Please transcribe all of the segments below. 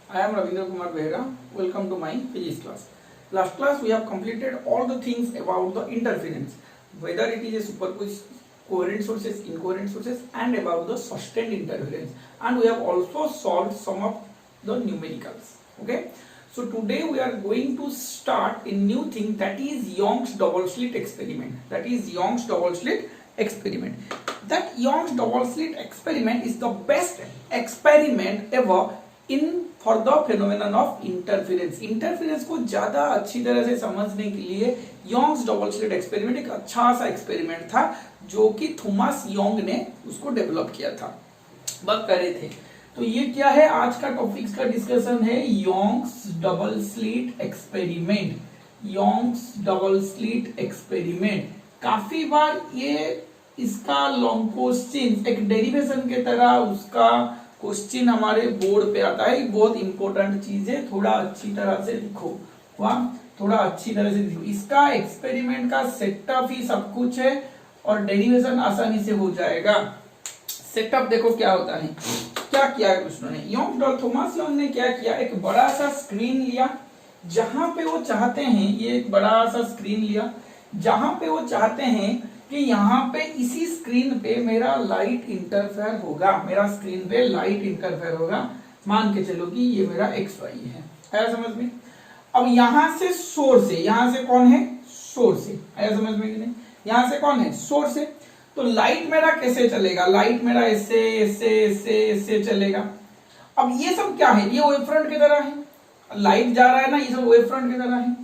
I am Ravindra Kumar Behera. Welcome to my physics class. Last class we have completed all the things about the interference, whether it is a superposed coherent sources, incoherent sources, and about the sustained interference. And we have also solved some of the numericals. Okay. So today we are going to start a new thing, that is Young's double slit experiment. That Young's double slit experiment is the best experiment ever in for the phenomenon of interference. Interference को ज्यादा अच्छी तरह से समझने के लिए योंग्स double slit experiment एक अच्छा सा एक्सपेरिमेंट था जो कि थॉमस योंग ने उसको डेवलप किया था, बात कर रहे थे। तो ये क्या है, आज का टॉपिक्स का डिस्कशन है Young's double slit experiment. Young's double slit experiment काफी बार ये इसका लॉन्ग क्वेश्चन एक डेरिवेशन के तरह उसका क्वेश्चन हमारे बोर्ड पे आता है। बहुत इंपॉर्टेंट चीज है, थोड़ा अच्छी तरह से लिखो, थोड़ा अच्छी तरह से लिखो। इसका एक्सपेरिमेंट का सेटअप ही सब कुछ है और डेरिवेशन आसानी से हो जाएगा। सेटअप देखो क्या होता है, क्या किया है कृष्ण ने, थॉमस योंग ने क्या किया, एक बड़ा सा स्क्रीन लिया जहां पे वो चाहते हैं, ये एक बड़ा सा स्क्रीन लिया जहां पे वो चाहते हैं कि यहाँ पे इसी स्क्रीन पे मेरा लाइट इंटरफेयर होगा, मेरा स्क्रीन पे लाइट इंटरफेयर होगा। मान के चलो कि ये मेरा एक्स वाई है, आया समझ में। अब यहां से सोर्स है, यहां से कौन है, सोर्स है, आया समझ में कि नहीं। यहां से कौन है, सोर्स है। तो लाइट मेरा कैसे चलेगा, लाइट मेरा ऐसे ऐसे ऐसे ऐसे चलेगा। अब ये सब क्या है, ये वेव फ्रंट की तरह है, लाइट जा रहा है ना, ये सब वेव फ्रंट की तरह है।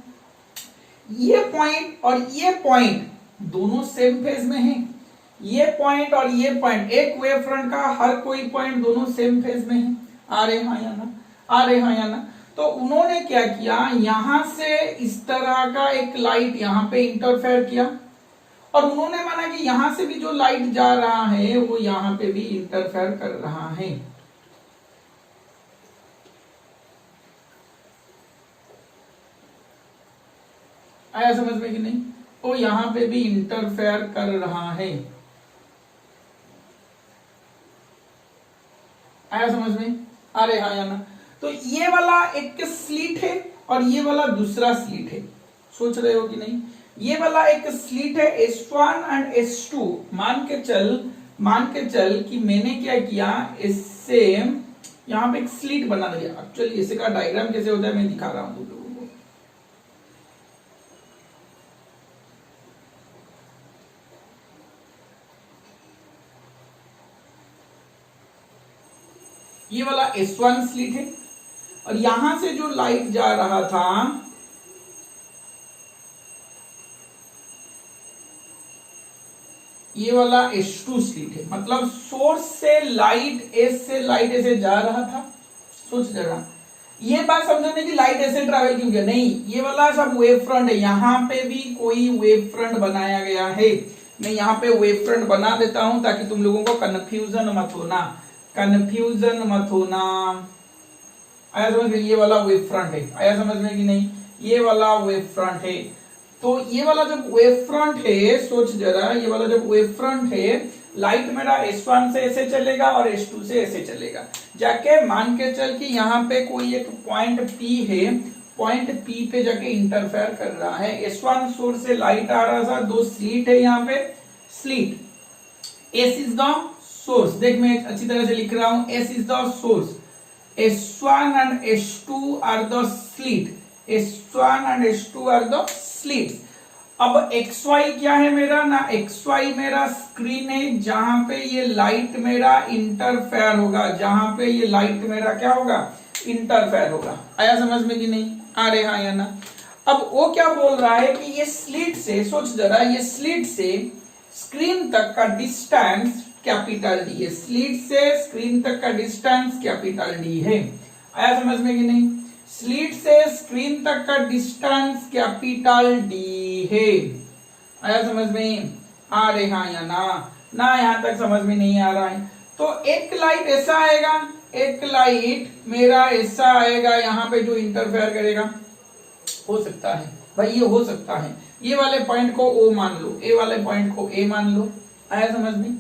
ये पॉइंट और ये पॉइंट दोनों सेम फेज में हैं। ये पॉइंट और ये पॉइंट, एक वेव फ्रंट का हर कोई पॉइंट दोनों सेम फेज में है। आ रहे हैं या ना, आ रहे हैं या ना। तो उन्होंने क्या किया, यहां से इस तरह का एक लाइट यहां पे इंटरफेयर किया और उन्होंने माना कि यहां से भी जो लाइट जा रहा है वो यहां पे भी इंटरफेयर कर रहा है। आया समझ में कि नहीं, तो यहां पे भी इंटरफेयर कर रहा है। आया समझ में, अरे हाँ या ना। तो ये वाला एक स्लिट है और ये वाला दूसरा स्लिट है, सोच रहे हो कि नहीं। ये वाला एक स्लिट है S1 एंड S2। मान के चल कि मैंने क्या किया, इससे यहां पे एक स्लिट बना दिया। एक्चुअली इसका डायग्राम कैसे होता है मैं दिखा रहा हूं तुम लोगों को। ये वाला S1 स्लिट है और यहां से जो लाइट जा रहा था ये वाला S2 स्लिट है। मतलब सोर्स से लाइट, एस से लाइट ऐसे जा रहा था। सोच जरा, ये बात समझने की लाइट ऐसे ट्रैवल क्यों किया, नहीं, ये वाला सब वेव फ्रंट है, यहां पे भी कोई वेव फ्रंट बनाया गया है। मैं यहां पे वेव फ्रंट बना देता हूं ताकि तुम लोगों को कंफ्यूजन मत होना। आया समझ में, ये वाला वेव फ्रंट है, आया समझ में कि नहीं, ये वाला वेव फ्रंट है। तो ये वाला जब वेव फ्रंट है, सोच जरा, ये वाला जब वेव फ्रंट है, लाइट मेरा S1 से ऐसे चलेगा और S2 से ऐसे चलेगा। जाके मान के चल कि यहाँ पे कोई एक पॉइंट P है, पॉइंट P पे जाके इंटरफेयर कर रहा है। S1 सोर्स से लाइट आ रहा था, दो स्लिट है यहाँ पे, slit S is the source. देख मैं अच्छी तरह से लिख रहा हूं, S is the source, S1 and S2 are the slit, S1 and S2 are the slits. अब XY क्या है मेरा ना, XY मेरा स्क्रीन है जहां पे ये लाइट मेरा इंटरफेयर होगा, जहां पे ये लाइट मेरा क्या होगा, इंटरफेयर होगा। आया समझ में कि नहीं, आ रहे हाँ या ना। अब वो क्या बोल रहा है कि ये स्लिट से, सोच जरा, ये स्लिट से स्क्रीन तक का डिस्टेंस कैपिटल डी है, स्लिट से स्क्रीन तक का डिस्टेंस कैपिटल डी है। आया समझ में कि नहीं, स्लिट से स्क्रीन तक का डिस्टेंस कैपिटल डी है। आया समझ में, आ रहे हाँ या ना यहां तक समझ में नहीं आ रहा है। तो एक लाइट ऐसा आएगा, एक लाइट मेरा ऐसा आएगा यहाँ पे जो इंटरफेयर करेगा। हो सकता है भाई, ये हो सकता है, ये वाले पॉइंट को O मान लो, ए वाले पॉइंट को ए मान लो। आया समझ में।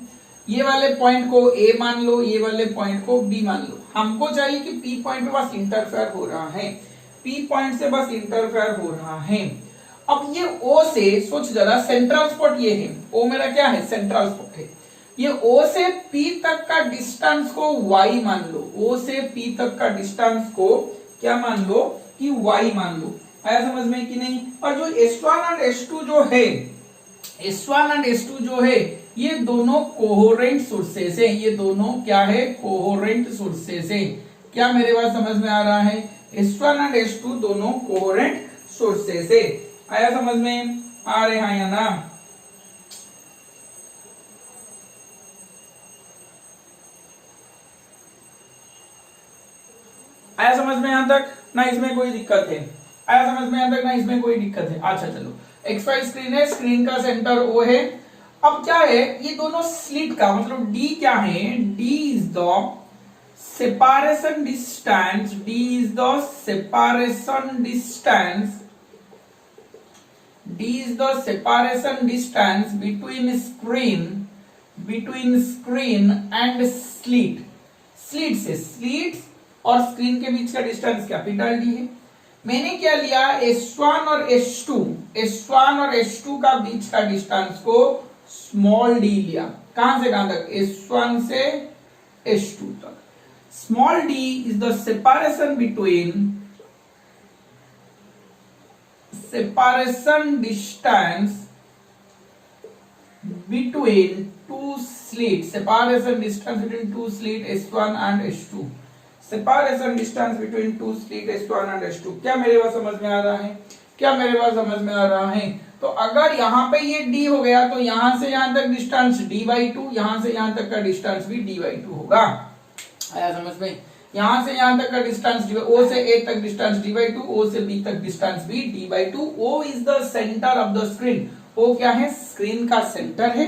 ये वाले पॉइंट को ए मान लो, ये वाले पॉइंट को बी मान लो। हमको चाहिए कि पी पॉइंट पे बस इंटरफेयर हो रहा है, पी पॉइंट से बस इंटरफेयर हो रहा है। अब ये ओ से सोच जरा, सेंट्रल स्पॉट ये है, ओ मेरा क्या है, सेंट्रल स्पॉट है। ये ओ से पी तक का डिस्टेंस को वाई मान लो, ओ से पी तक का डिस्टेंस को क्या मान लो कि वाई मान लो। आया समझ में कि नहीं? और जो S1 और S2 जो है, S1 और S2 जो है, ये दोनों कोहेरेंट सोर्सेस है। ये दोनों क्या है, कोहेरेंट सोर्सेस है। क्या मेरे बात समझ में आ रहा है? S1 और S2 दोनों कोहेरेंट सोर्सेस है। आया समझ में? आ रहे हैं या ना? आया समझ में यहां तक ना? इसमें कोई दिक्कत है? आया समझ में यहां तक ना? इसमें कोई दिक्कत है? अच्छा चलो, X5 स्क्रीन है, स्क्रीन का सेंटर O है। अब क्या है, ये दोनों स्लिट का मतलब D क्या है, D is the separation distance, D is the separation distance, D is the separation distance between screen and slit। Slit से, स्लिट और स्क्रीन के बीच का डिस्टेंस कैपिटल डी है। मैंने क्या लिया, S1 और S2, S1 और S2 का बीच का डिस्टेंस को स्मॉल डी लिया। कहां से कहां तक, S1 से S2 तक। Small d is the separation distance between two slits, separation distance between two slit S1 and S2, separation distance between two slit S1 and S2। क्या मेरे बात समझ में आ रहा है? क्या मेरे बात समझ में आ रहा है? तो अगर यहाँ पे ये d हो गया तो यहां से यहां तक डिस्टेंस d/2, यहां से यहां तक का डिस्टेंस भी d/2 होगा। आया समझ में? यहां से यहां तक का डिस्टेंस O से A तक डिस्टेंस d/2, O से B तक डिस्टेंस भी d/2। O is the centre of the screen. O क्या है, स्क्रीन का सेंटर है।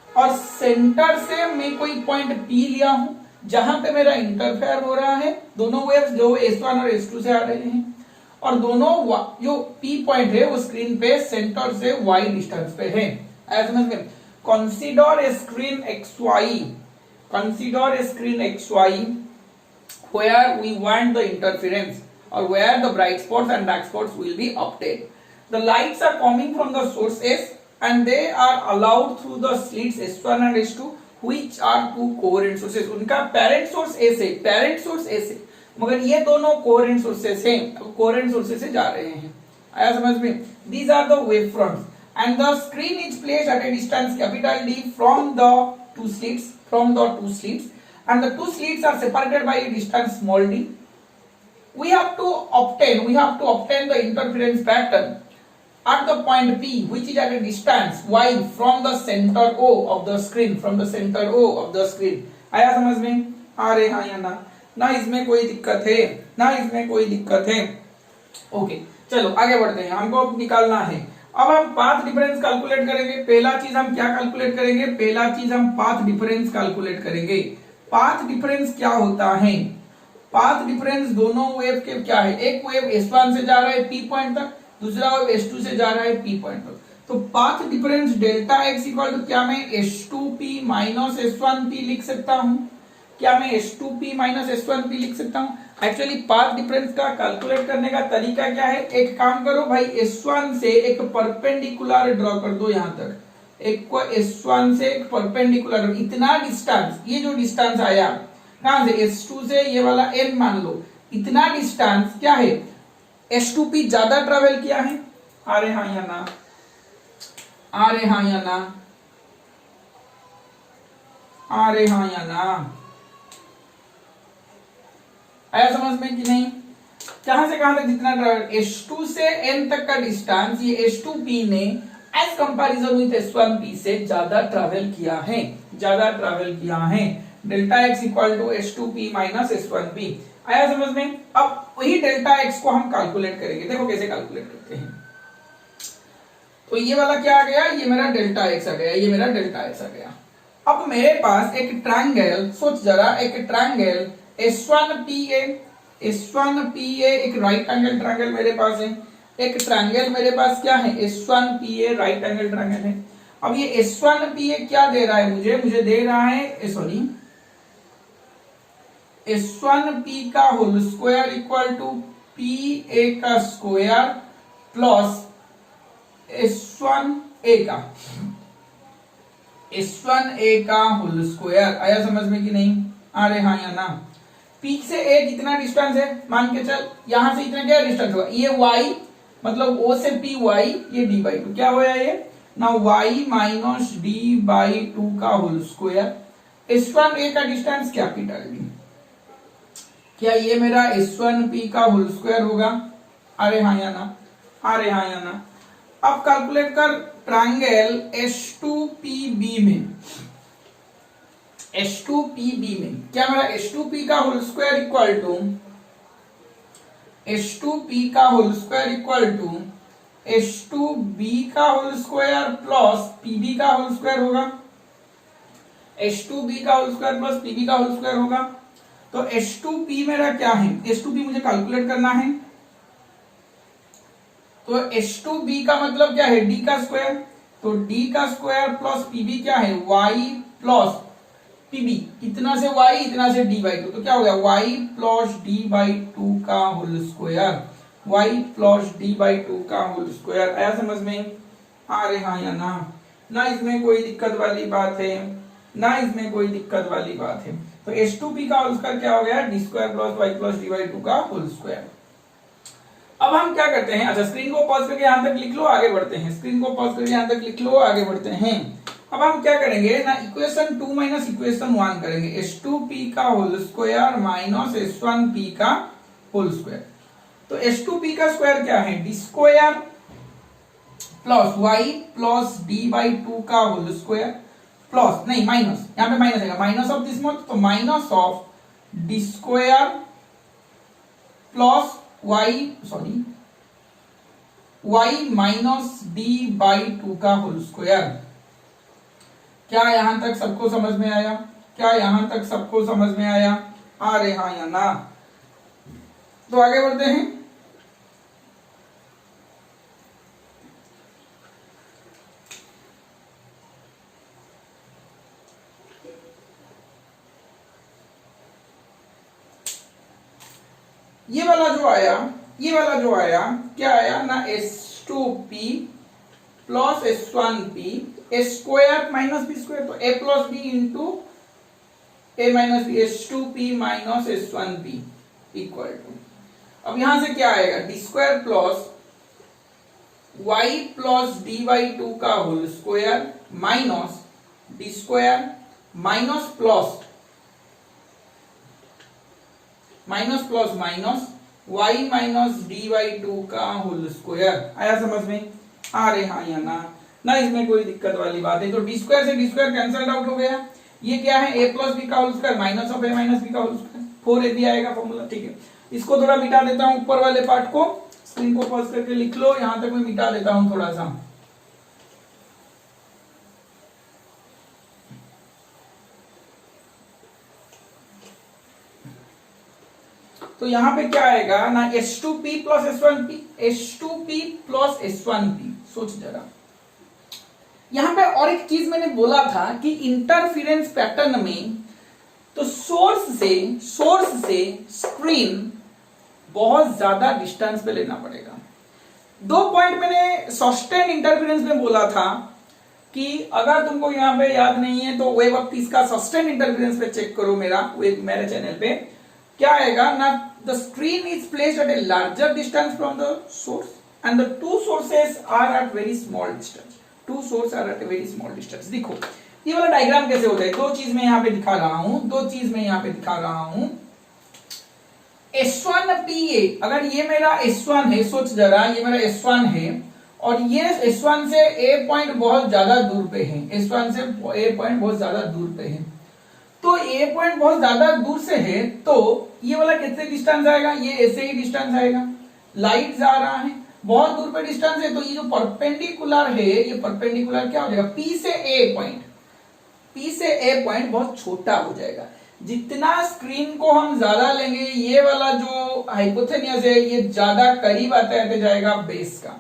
और सेंटर से मैं कोई पॉइंट P लिया हूं जहां पे मेरा इंटरफेयर हो रहा है। दोनों वेव्स जो S1 और S2 से आ रहे हैं, और दोनों जो P पॉइंट है वो स्क्रीन पे सेंटर से Y डिस्टेंस पे है। आया समझ में? Consider a screen XY, consider a screen XY where we want the interference or where the bright spots and dark spots will be obtained. The lights are coming from the source S and they are allowed through the slits S1 and S2 which are two coherent sources. उनका parent source S है, parent source S है, मगर ये दोनों coherent sources हैं, coherent sources से जा रहे हैं। आया समझ में? These are the wavefronts and the screen is placed at a distance capital D from the two slits, and the two slits are separated by a distance small d. We have to obtain the interference pattern at the point P which is at a distance y from the center O of the screen, आया समझ में? आ रहे हैं या ना? ना इसमें कोई दिक्कत है? ना इसमें कोई दिक्कत है? ओके चलो आगे बढ़ते हैं। हमको अब निकालना है, अब हम पाथ डिफरेंस कैलकुलेट करेंगे। पहला चीज हम क्या कैलकुलेट करेंगे, पहला चीज हम पाथ डिफरेंस कैलकुलेट करेंगे। पाथ डिफरेंस क्या होता है? पाथ डिफरेंस दोनों वेव के क्या है, एक वेव S1 से जा रहा है P पॉइंट तक, दूसरा वेव S2 से जा रहा है P पॉइंट तक। तो path difference delta x equal to क्या, मैं S2P माइनस S1P लिख सकता हूं? क्या मैं S2P माइनस S1P लिख सकता हूं? एक्चुअली पाथ डिफरेंस का कैलकुलेट करने का तरीका क्या है, एक काम करो भाई, S1 से एक परपेंडिकुलर ड्रॉ कर दो यहां तक, एक को S1 से एक परपेंडिकुलर, इतना डिस्टेंस, ये जो डिस्टेंस आया कहां से, S2 से, ये वाला n मान लो, इतना डिस्टेंस क्या है, S2P ज्यादा ट्रेवल किया है। आ रहे हाँ या ना? आ रहे हाँ या ना? आ रहे हाँ या ना? आया समझ में कि नहीं? कहां से कहां तक जितना ट्रेवल, S2 से n तक का डिस्टेंस ये S2P ने एज कंपैरिजन विद S1P से ज्यादा ट्रेवल किया है, ज्यादा ट्रेवल किया है। Delta x equal to S2P minus S1P। आया समझ में? अब वही डेल्टा x को हम कैलकुलेट करेंगे, देखो कैसे कैलकुलेट करते हैं। तो ये वाला क्या आ गया, ये मेरा डेल्टा x आ गया, ये मेरा डेल्टा x आ गया। अब मेरे पास एक ट्रायंगल, सोच जरा, एक ट्रायंगल S1PA, S1PA एक राइट एंगल ट्रायंगल मेरे पास है। एक ट्रायंगल मेरे पास क्या है, S1PA राइट एंगल ट्रायंगल है। अब ये S1P ये क्या दे रहा है मुझे दे रहा है सॉरी S1P का whole square equal to PA का स्क्वायर प्लस S1A का होल स्क्वायर। आया समझ में कि नहीं? आ रहे हाँ या ना? P से A कितना डिस्टेंस है मान के चल, यहां से इतना क्या डिस्टेंस होगा, ये y मतलब O से P y, ये d बाई टू क्या होया ये ना y minus d by two का होल स्क्वायर। S1A का डिस्टेंस कैपिटल D, क्या ये मेरा S1P का होल स्क्वायर होगा? अरे हाँ या ना? अरे हाँ या ना? अब कैलकुलेट कर ट्रायंगल H2PB में, H2PB में क्या मेरा H2P का whole square equal to H2P का whole square equal to H2B का होल स्क्वायर प्लस PB का होल स्क्वायर होगा। H2B का होल स्क्वायर प्लस PB का होल स्क्वायर होगा। तो H2P मेरा क्या है, H2P मुझे कैलकुलेट करना है। तो H2B का मतलब क्या है, D का स्क्वायर, तो D का स्क्वायर प्लस PB क्या है y प्लस PB, इतना से y इतना से d बाई टू, तो क्या हो गया y plus d by two का whole square, y plus d by two का होल स्क्वायर। आया समझ में? आ रहे हाँ या ना? ना इसमें कोई दिक्कत वाली बात है, ना इसमें कोई दिक्कत वाली बात है। तो H2P का होल स्क्वायर क्या हो गया, d square plus y plus d by two का होल स्क्वायर। अब हम क्या करते हैं, अच्छा स्क्रीन को पॉज करके यहां तक लिख लो, आगे बढ़ते हैं। स्क्रीन को पॉज करके यहां तक लिख लो, आगे बढ़ते हैं। अब हम क्या करेंगे ना, इक्वेशन 2 माइनस इक्वेशन 1 करेंगे। H2P का होल स्क्वायर माइनस H1P का होल स्क्वायर। तो H2P का स्क्वायर क्या है, d square plus y plus d by two का होल स्क्वायर प्लस नहीं माइनस, यहां पे माइनस आएगा, माइनस ऑफ दिस मत, तो minus of d square plus y minus d by two का होल स्क्वायर। क्या यहां तक सबको समझ में आया? क्या यहां तक सबको समझ में आया? आ रहे हाँ या ना? तो आगे बढ़ते हैं। ये वाला जो आया क्या आया ना, H2P plus H1P a square minus b square, तो a plus b into a minus b, H2P minus H1P equal to, अब यहां से क्या आएगा, d square plus y plus d by two का whole square minus d square minus plus minus y minus d by two का whole square. आया समझ में? आ रहे हाँ या ना? ना इसमें कोई दिक्कत वाली बात है। तो डी स्क्वायर से डी स्क्वायर कैंसल आउट हो गया। ये क्या है, a प्लस बी का whole square minus of a minus B का होल स्क्वायर, 4ab आएगा फॉर्मूला। ठीक है, इसको थोड़ा मिटा देता हूं, ऊपर वाले पार्ट को स्क्रीन को पॉज करके लिख लो, यहां तक मैं मिटा देता हूं थोड़ा सा। तो यहां पे क्या आएगा ना, H2P plus H1P, H2P plus H1P। सोच जरा, यहां पे और एक चीज मैंने बोला था कि इंटरफेरेंस पैटर्न में तो सोर्स से स्क्रीन बहुत ज्यादा डिस्टेंस पे लेना पड़ेगा। 2 पॉइंट मैंने सस्टेन इंटरफेरेंस में बोला था कि अगर तुमको यहां पे याद नहीं है तो वेब ऑफ इसका सस्टेन इंटरफेरेंस पे चेक करो, मेरे चैनल पे क्या आएगा ना, the screen is placed at a larger distance from the source and the two sources are at very small distance. Two source are at a very small distance. देखो ये वाला डायग्राम कैसे होता है, दो चीज मैं यहां पे दिखा रहा हूं। S1PA, अगर ये मेरा S1 है, सोच जरा ये मेरा S1 है और ये S1 से A पॉइंट बहुत ज्यादा दूर पे है, S1 से A पॉइंट बहुत ज्यादा दूर पे है, तो A पॉइंट बहुत ज्यादा दूर से है, तो ये वाला कितने डिस्टेंस आएगा, ये ऐसे ही डिस्टेंस आएगा। लाइट जा रहा है, बहुत दूर पे डिस्टेंस है, तो ये जो परपेंडिकुलर है, ये परपेंडिकुलर क्या हो जाएगा, P से A पॉइंट बहुत छोटा हो जाएगा। जितना स्क्रीन को हम ज्यादा लेंगे, ये वाला जो हाइपोथेनियस है ये ज्यादा करीब आता जाएगा बेस का।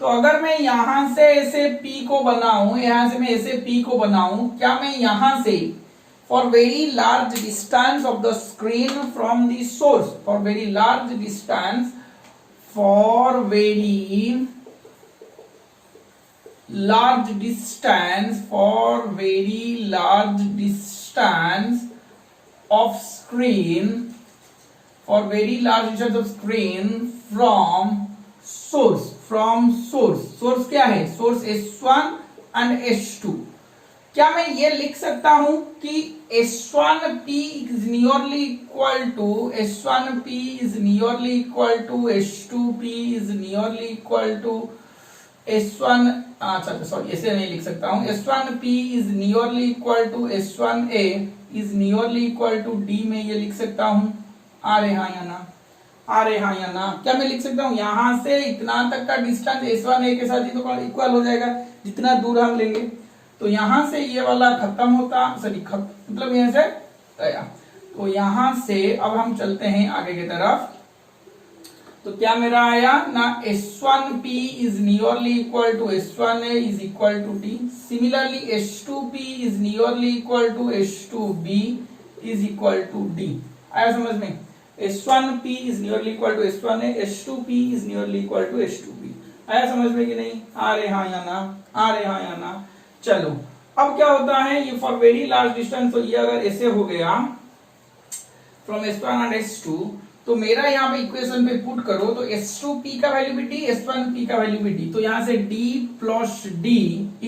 तो अगर मैं यहां से ऐसे P को बनाऊं, यहां से मैं ऐसे P को बनाऊं, क्या मैं यहां से for very large distance of the screen from the source, for very large distance, for very large distance, for very large distance of screen, for very large distance of screen from source, from source क्या है, source S1 and S2, क्या मैं ये लिख सकता हूं कि S1P is nearly equal to S1P is nearly equal to S2P is nearly equal to S1, अच्छा सॉरी ऐसे नहीं लिख सकता हूं, S1P is nearly equal to S1A is nearly equal to D में ये लिख सकता हूं, आ रहे हाँ या ना, आ रहे हाँ या ना, क्या मैं लिख सकता हूं यहां से इतना तक का डिस्टेंस S1A के साथ ही तो इक्वल हो जाएगा जितना दूर हम लेंगे, तो यहां से ये वाला खत्म होता, सॉरी मतलब यहां से गया, तो यहां से अब हम चलते हैं आगे की तरफ, तो क्या मेरा आया ना S1P is nearly equal to S1A is equal to D, similarly S2P is nearly equal to S2B is equal to D, आया समझ में, S1P is nearly equal to S1A, S2P is nearly equal to S2B, आया समझ में कि नहीं, आ रहे हाँ या ना, आ रहे हाँ या ना। चलो अब क्या होता है, ये फॉर वेरी लार्ज डिस्टेंस, तो ये अगर ऐसे हो गया फ्रॉम S1 एंड S2, तो मेरा यहाँ पे इक्वेशन पे पुट करो तो S2P का वैल्यू भी D, S1P का वैल्यू भी D, तो यहाँ से D plus D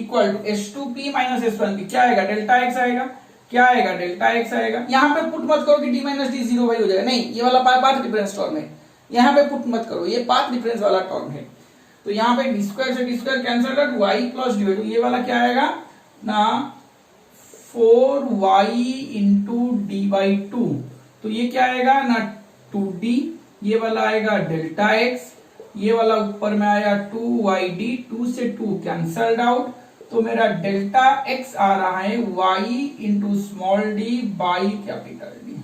equal to S2P minus S1P, क्या आएगा डेल्टा एक्स आएगा, क्या आएगा डेल्टा एक्स आएगा, यहाँ पे पुट मत करो कि D माइनस D जीरो हो जाएगा, नहीं ये वाला पाथ डिफरेंस टर्म है, यहाँ पे पुट मत करो, ये पाथ डिफरेंस वाला टर्म है, तो यहाँ पे डी स्क्वायर से डी स्क्वायर कैंसिल कर, वाई प्लस डी, तो ये वाला क्या आएगा ना 4y into D by to, तो ये क्या आएगा ना 2d, ये वाला आएगा डेल्टा एक्स, ये वाला ऊपर में आया 2yd, 2 से 2 कैंसल्ड आउट, तो मेरा डेल्टा एक्स आ रहा है y into small D by capital D,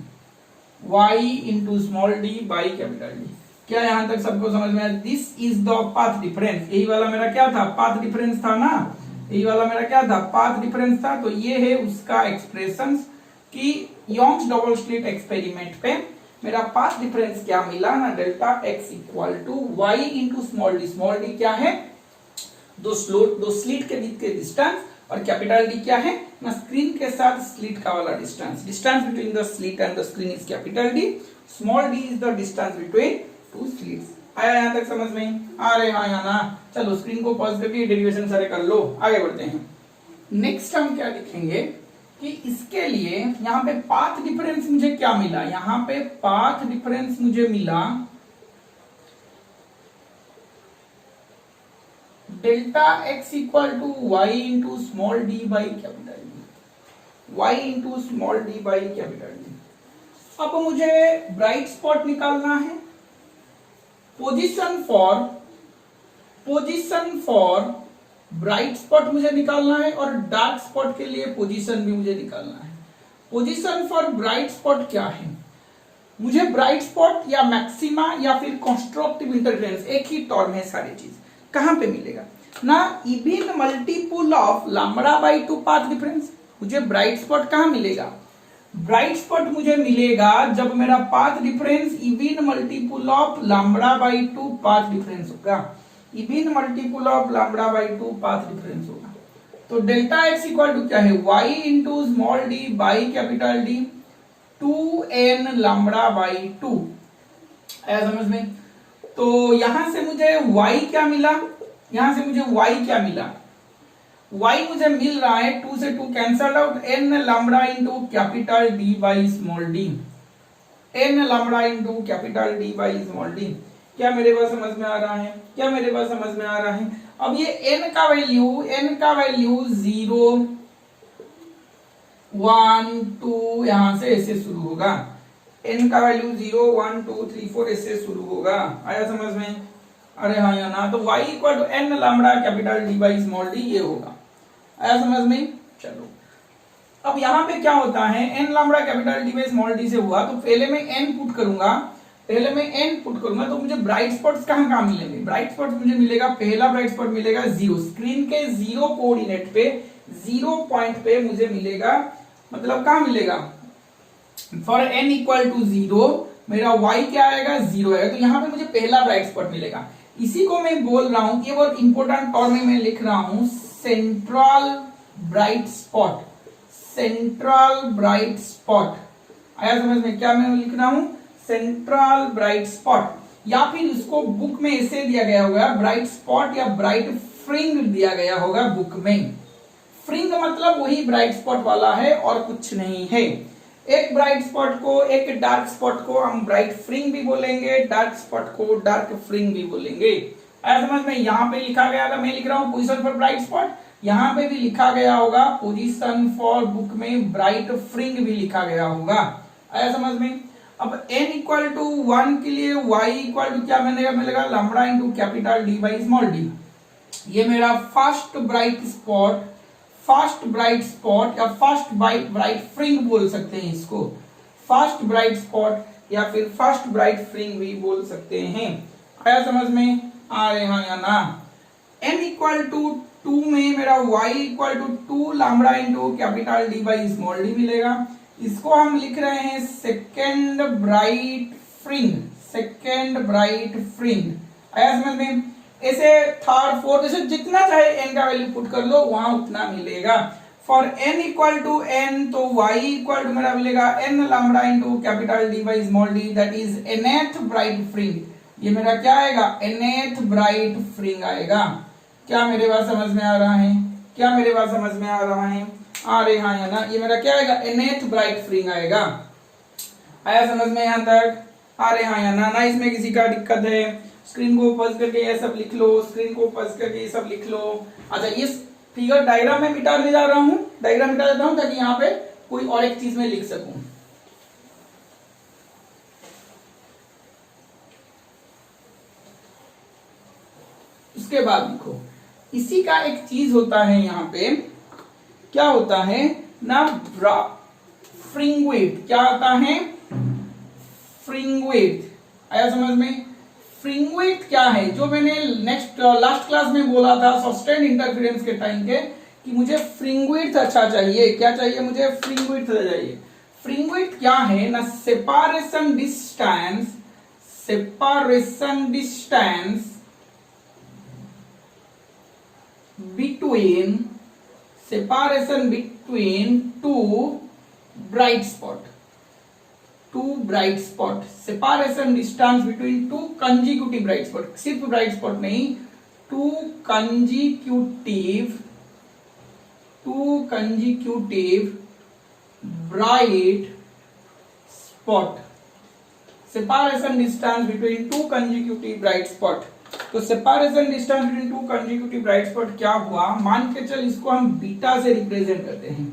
y into small D by capital D, क्या यहां तक सबको समझ में आया, this is the path difference, यही वाला मेरा क्या था पाथ डिफरेंस था ना, यही वाला मेरा क्या था पाथ डिफरेंस था, तो ये है उसका एक्सप्रेशन कि योंग्स डबल स्लिट एक्सपेरिमेंट पे मेरा पाथ डिफरेंस क्या मिला ना, delta x equal to y into small D क्या है दो स्लिट के बीच के डिस्टेंस, और कैपिटल डी क्या है ना स्क्रीन के साथ स्लिट का वाला distance, distance between the slit and the screen is capital D, small D is the distance between two slits, आया यहां तक समझ में, आ रहे हाँ या ना, चलो स्क्रीन को पॉज करके डेरिवेशन सारे कर लो, आगे बढ़ते हैं। नेक्स्ट हम क्या लिखेंगे कि इसके लिए यहां पे पाथ डिफरेंस मुझे क्या मिला, यहां पे पाथ डिफरेंस मुझे मिला delta x equal to y into small D by capital D, y into small D by capital D. अब मुझे ब्राइट स्पॉट निकालना है, पोजीशन फॉर ब्राइट स्पॉट मुझे निकालना है, और डार्क स्पॉट के लिए पोजीशन भी मुझे निकालना है। पोजीशन फॉर ब्राइट स्पॉट क्या है, मुझे ब्राइट स्पॉट या मैक्सिमा या फिर कंस्ट्रक्टिव इंटरफेरेंस, एक ही टर्म है सारी चीज, कहां पे मिलेगा ना even multiple of lambda by 2 path difference, मुझे ब्राइट स्पॉट कहां मिलेगा, ब्राइट स्पॉट मुझे मिलेगा जब मेरा path difference even multiple of lambda by 2 path difference होगा, even multiple of lambda by 2 path difference होगा, तो डेल्टा एक्स इक्वल टू क्या है y into small D by capital d 2n lambda by 2, आया समझ में, तो यहां से मुझे y क्या मिला, यहां से मुझे y क्या मिला, y मुझे मिल रहा है 2 से 2 cancel out n lambda into capital D by small D, n lambda into capital D by small D, क्या मेरे पास समझ में आ रहा है, क्या मेरे पास समझ में आ रहा है। अब ये n का वैल्यू 0 1 2 यहां से ऐसे शुरू होगा, n का वैल्यू 0 1 2 3 4 ऐसे शुरू होगा, आया समझ में, अरे हाँ या ना, तो y equal to n lambda capital D by small D ये होगा, आया समझ में। चलो अब यहां पे क्या होता है, n lambda capital D by small D से हुआ, तो पहले मैं n पुट करूंगा, पहले मैं एन पुट करूंगा तो मुझे ब्राइट स्पॉट्स कहाँ कहाँ मिलेंगे? ब्राइट स्पॉट्स मुझे मिलेगा, पहला ब्राइट स्पॉट मिलेगा जीरो, स्क्रीन के जीरो कोऑर्डिनेट पे, जीरो पॉइंट पे मुझे मिलेगा, मतलब कहाँ मिलेगा? For N equal to zero मेरा y क्या आएगा? जीरो आएगा, तो यहाँ पे मुझे पहला ब्राइट स्पॉट मिलेगा। इसी को मैं बोल रहा हूं, ये बहुत इंपॉर्टेंट टर्म में लिख रहा हूं, central bright spot, central bright spot. आया समझ में? क्या मैं लिख रहा हूं? सेंट्रल ब्राइट स्पॉट, या फिर इसको बुक में ऐसे दिया गया होगा ब्राइट स्पॉट या ब्राइट फ्रिंग दिया गया होगा बुक में। फ्रिंग मतलब वही ब्राइट स्पॉट वाला है और कुछ नहीं है। एक ब्राइट स्पॉट को, एक डार्क स्पॉट को हम ब्राइट फ्रिंग भी बोलेंगे, डार्क स्पॉट को डार्क फ्रिंग भी बोलेंगे। आया समझ में? यहाँ पे लिखा गया था, मैं लिख रहा हूँ पोजीशन फॉर ब्राइट स्पॉट, यहाँ पे भी लिखा गया होगा पोजीशन फॉर, बुक में ब्राइट फ्रिंग भी लिखा गया होगा। आया समझ में? अब n इक्वल टू 1 के लिए y इक्वल टू क्या मिलेगा? Lambda into capital D by small d। ये मेरा first bright spot, first bright spot या फर्स्ट ब्राइट फ्रिंग बोल सकते हैं इसको, फर्स्ट ब्राइट स्पॉट या फिर फर्स्ट ब्राइट फ्रिंग भी बोल सकते हैं। आया समझ में? आ रहे हैं या ना? n इक्वल टू 2 में मेरा y equal to 2 lambda into capital D by small d मिलेगा। इसको हम लिख रहे हैं second bright fringe, second bright fringe. आया समझ में? ऐसे थर्ड फोर्थ ऐसे जितना चाहे n का वैल्यू पुट कर लो वहां उतना मिलेगा। For n equal to n तो y इक्वल टू मेरा मिलेगा n lambda into capital D by small d, that is nth bright fringe. ये मेरा क्या आएगा? nth ब्राइट फ्रिंग आएगा। क्या मेरे बात समझ में आ रहा है? क्या मेरे बात समझ में आ रहा है? आ रहे हैं या ना? ये मेरा क्या आएगा? nth ब्राइट फ्रिंग आएगा। आया समझ में यहाँ तक? आ रहे हैं या ना? ना इसमें किसी का दिक्कत है? स्क्रीन को ओपन करके ये सब लिख लो, स्क्रीन को ओपन करके ये सब लिख लो। अच्छा, ये फिगर डायग्राम में मिटाने जा रहा हूं, डायग्राम मिटा देता हूं ताकि यहाँ पे कोई और एक चीज में लिख सकूं। उसके बाद लिखो, इसी का एक चीज होता है यहाँ पे, क्या होता है ना? फ्रिंग विड्थ। क्या होता है? फ्रिंग विड्थ। आया समझ में? फ्रिंग विड्थ क्या है? जो मैंने लास्ट क्लास में बोला था सस्टेन्ड इंटरफेरेंस के टाइम के, कि मुझे फ्रिंग विड्थ अच्छा चाहिए। क्या चाहिए मुझे? फ्रिंग विड्थ चाहिए। फ्रिंग विड्थ क्या है ना? Separation distance, separation distance between, separation between two bright spot, two bright spot, separation distance between two consecutive bright spot, सिर्फ bright spot नहीं, two consecutive bright spot, separation distance between two consecutive bright spot। तो separation distance between two consecutive bright spot क्या हुआ? मान के चल इसको हम बीटा से रिप्रेजेंट करते हैं।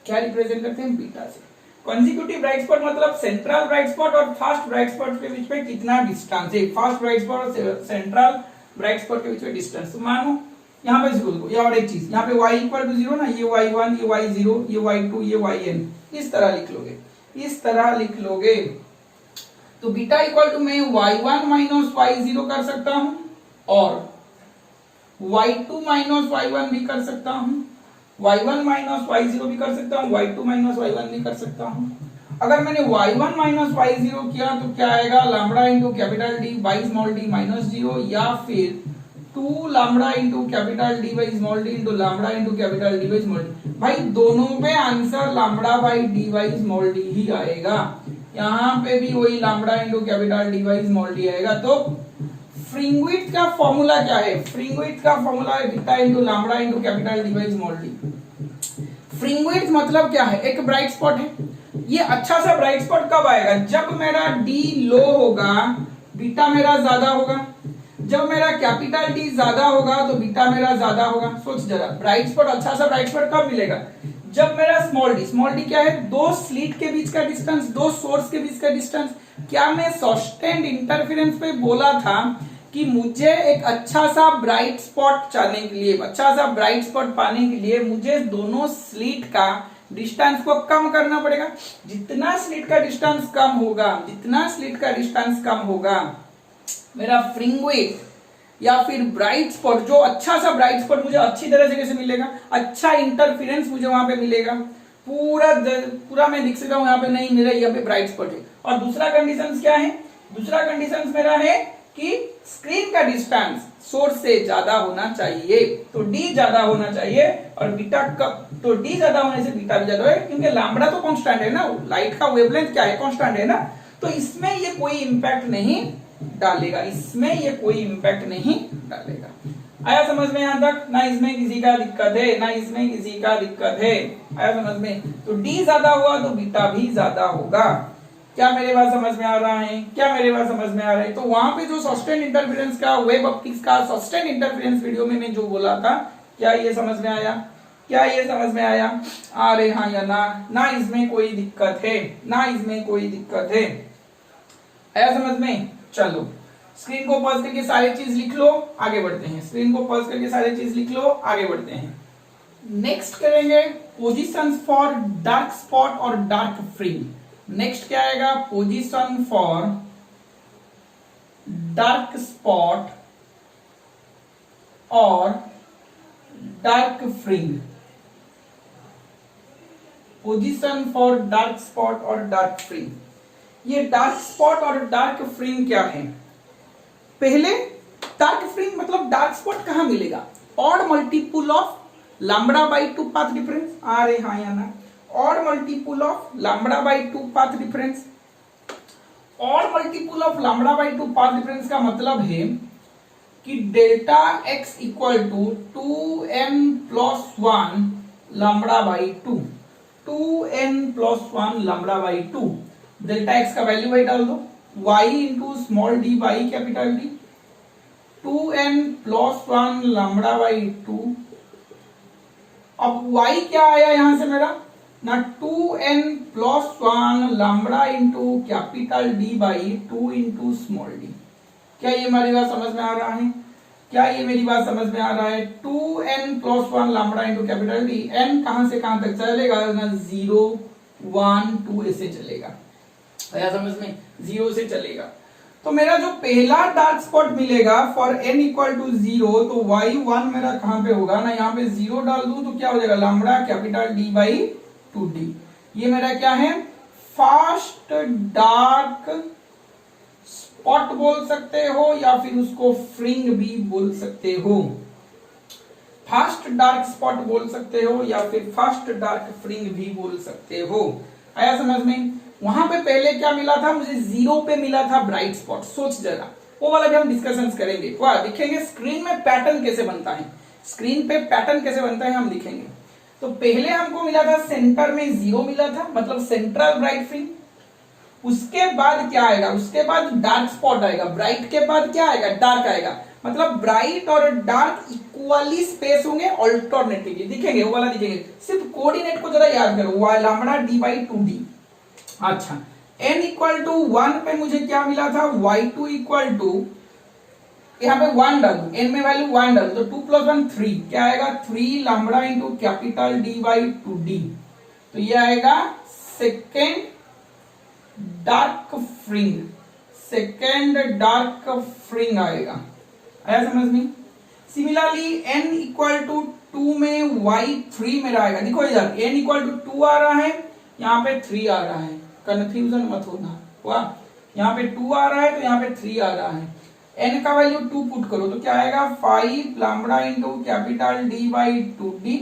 क्या रिप्रेजेंट करते हैं? बीटा से। कंसेक्यूटिव ब्राइट स्पॉट मतलब सेंट्रल ब्राइट स्पॉट और फर्स्ट ब्राइट स्पॉट के बीच में कितना डिस्टेंस है, फर्स्ट ब्राइट स्पॉट और सेंट्रल ब्राइट स्पॉट के बीच में डिस्टेंस। तो मानो यहाँ पे इसको, या और एक चीज, यहाँ पे y इक्वल टू 0 ना, ये y1, ये y0, ये y2, ये yn, इस तरह लिख लोगे, इस तरह लिख लोगे। तो बीटा इक्वल टू मैं y1 माइनस y0 कर सकता हूं और y2 माइनस y1 भी कर सकता हूं, y1 माइनस y0 भी कर सकता हूं, y2 माइनस y1 भी कर सकता हूं। अगर मैंने y1 माइनस y0 किया तो क्या आएगा? Lambda into capital D by small d minus 0, या फिर 2 lambda into capital D by small d into lambda into capital D by small d। भाई दोनों पे answer lambda by D by small d ही आएगा। यहाँ पे भी वही lambda into capital D by small d आएगा। तो फ्रिंग विड्थ का फॉर्मूला क्या है? फ्रिंग विड्थ का फॉर्मूला है beta into lambda into capital D by small d। फ्रिंग width मतलब क्या है? एक ब्राइट स्पॉट है, ये अच्छा सा ब्राइट स्पॉट कब आएगा? जब मेरा D लो होगा, बीटा मेरा ज्यादा होगा। जब मेरा कैपिटल D ज्यादा होगा तो बीटा मेरा ज्यादा होगा। सोच जरा, ब्राइट स्पॉट, अच्छा सा ब्राइट स्पॉट कब मिलेगा? जब मेरा स्मॉल डी क्या है? दो स्लिट के बीच का डिस्टेंस, दो सोर्स के बीच का डिस्टेंस। क्या मैं सस्टेन्ड इंटरफेरेंस पे बोला था कि मुझे एक अच्छा सा ब्राइट स्पॉट चाहने के लिए, अच्छा सा ब्राइट स्पॉट पाने के लिए मुझे दोनों स्लिट का डिस्टेंस को कम करना पड़ेगा। जितना स्लिट का डिस्टेंस कम होगा, जितना स्लिट का डिस्टेंस कम होगा, मेरा फ्रिंग वेट या फिर ब्राइट स्पॉट, जो अच्छा सा ब्राइट स्पॉट मुझे अच्छी तरह से कैसे मिलेगा, अच्छा इंटरफेरेंस मुझे वहां पे मिलेगा, पूरा मैं दिख सकता हूं यहाँ पे, नहीं मेरा यहाँ पे ब्राइट स्पॉट है। और दूसरा कंडीशन क्या है, दूसरा कंडीशन मेरा है कि स्क्रीन का डिस्टेंस सोर्स से ज्यादा होना चाहिए, तो डी ज्यादा होना चाहिए, और बीटा कब, तो डी ज्यादा होने से बीटा भी ज्यादा है, क्योंकि लैम्बडा तो कांस्टेंट है ना, लाइट का वेवलेंथ क्या है, कांस्टेंट है ना, तो इसमें ये कोई इंपैक्ट नहीं डालेगा, इसमें ये कोई इंपैक्ट नहीं डालेगा। आया समझ में यहां तक? ना इसमें किसी का दिक्कत है, ना इसमें किसी का दिक्कत है। आया समझ में? तो डी ज्यादा हुआ तो बीटा भी ज्यादा होगा। क्या मेरे बात समझ में आ रहा है? क्या मेरे बात समझ में आ रहा है? तो वहां पे जो सस्टेन इंटरफेरेंस का, वेब ऑप्टिक्स का सस्टेन इंटरफेरेंस वीडियो में मैं जो बोला था, क्या ये समझ में आया? क्या ये समझ में आया? अरे हाँ या ना? ना इसमें कोई दिक्कत है, ना इसमें कोई दिक्कत है। आया समझ में? चलो स्क्रीन को पॉज करके सारी चीज लिख लो, आगे बढ़ते हैं। स्क्रीन को पॉज करके सारी चीज लिख लो, आगे बढ़ते हैं। नेक्स्ट करेंगे पोजीशंस फॉर डार्क स्पॉट और डार्क फ्रिंग। नेक्स्ट क्या आएगा? पोजीशन फॉर डार्क स्पॉट और dark फ्रिंग। Position for dark spot और डार्क फ्रिंग। ये डार्क स्पॉट और डार्क फ्रिंग क्या है? पहले डार्क फ्रिंग मतलब डार्क स्पॉट कहां मिलेगा? Odd multiple of lambda by 2 path difference. आ रहे हाँ या ना? Odd multiple of lambda by 2 path difference. Odd multiple of lambda by 2 path difference का मतलब है कि delta x equal to 2n plus 1 lambda by 2, 2n plus 1 lambda by 2। Delta x का वैल्यू वही डाल दो, y into small D by capital d, 2n plus 1 lambda by 2। अब y क्या आया यहां से मेरा ना, 2n plus 1 lambda into capital D by 2 into small D. क्या ये हमारी बात समझ में आ रहा है? क्या ये मेरी बात समझ में आ रहा है? 2n plus 1 lambda into capital D. n कहां से कहां तक चलेगा ना, 0 1 2 ऐसे चलेगा। आया समझ में? 0 से चलेगा। तो मेरा जो पहला डार्क स्पॉट मिलेगा फॉर n इक्वल टू 0, तो y1 मेरा कहां पे होगा ना, यहाँ पे 0 डाल दूं तो क्या हो जाएगा, lambda capital D by 2D। ये मेरा क्या है? फास्ट डार्क स्पॉट बोल सकते हो या फिर उसको फ्रिंग भी बोल सकते हो। फास्ट डार्क स्पॉट बोल सकते हो या फिर फास्ट डार्क फ्रिंग भी बोल सकते हो। आया समझ में? वहां पे पहले क्या मिला था मुझे, 0 पे मिला था ब्राइट स्पॉट। सोच जरा, वो वाला भी हम डिस्कशन करेंगे। वाह, दिखेंगे स्क्रीन में पैटर्न कैसे बनता है, स्क्रीन पे पैटर्न कैसे बनता है हम दिखेंगे। तो पहले हमको मिला था सेंटर में 0 मिला था, मतलब सेंट्रल ब्राइट फ्रिंग। उसके बाद क्या आएगा? उसके बाद डार्क स्पॉट आएगा। ब्राइट के बाद क्या आएगा? डार्क आएगा। मतलब ब्राइट और डार्क इक्वली स्पेस होंगे, अल्टरनेटिवली दिखेंगे, वो वाला दिखेंगे। सिर्फ कोऑर्डिनेट को जरा याद करो, y lambda d by 2d। अच्छा, n इक्वल टू 1 पे मुझे क्या मिला था, y2 इक्वल टू, यहाँ पे 1 डाल दो, n में वैल्यू 1 डाल दो, तो 2 प्लस 1 3, क्या आएगा 3 lambda into capital D by 2D। तो ये आएगा second dark फ्रिंग, second dark fringe आएगा। आया समझ में? सिमिलरली n इक्वल टू 2 में y3 मेरा आएगा। देखो इधर n इक्वल टू 2 आ रहा है, यहाँ पे 3 आ रहा है, कंफ्यूजन मत होना। वाह, यहाँ पे 2 आ रहा है तो यहाँ पे 3 आ रहा है। n का वैल्यू 2 पुट करो तो क्या आएगा, 5 lambda into capital D by 2D।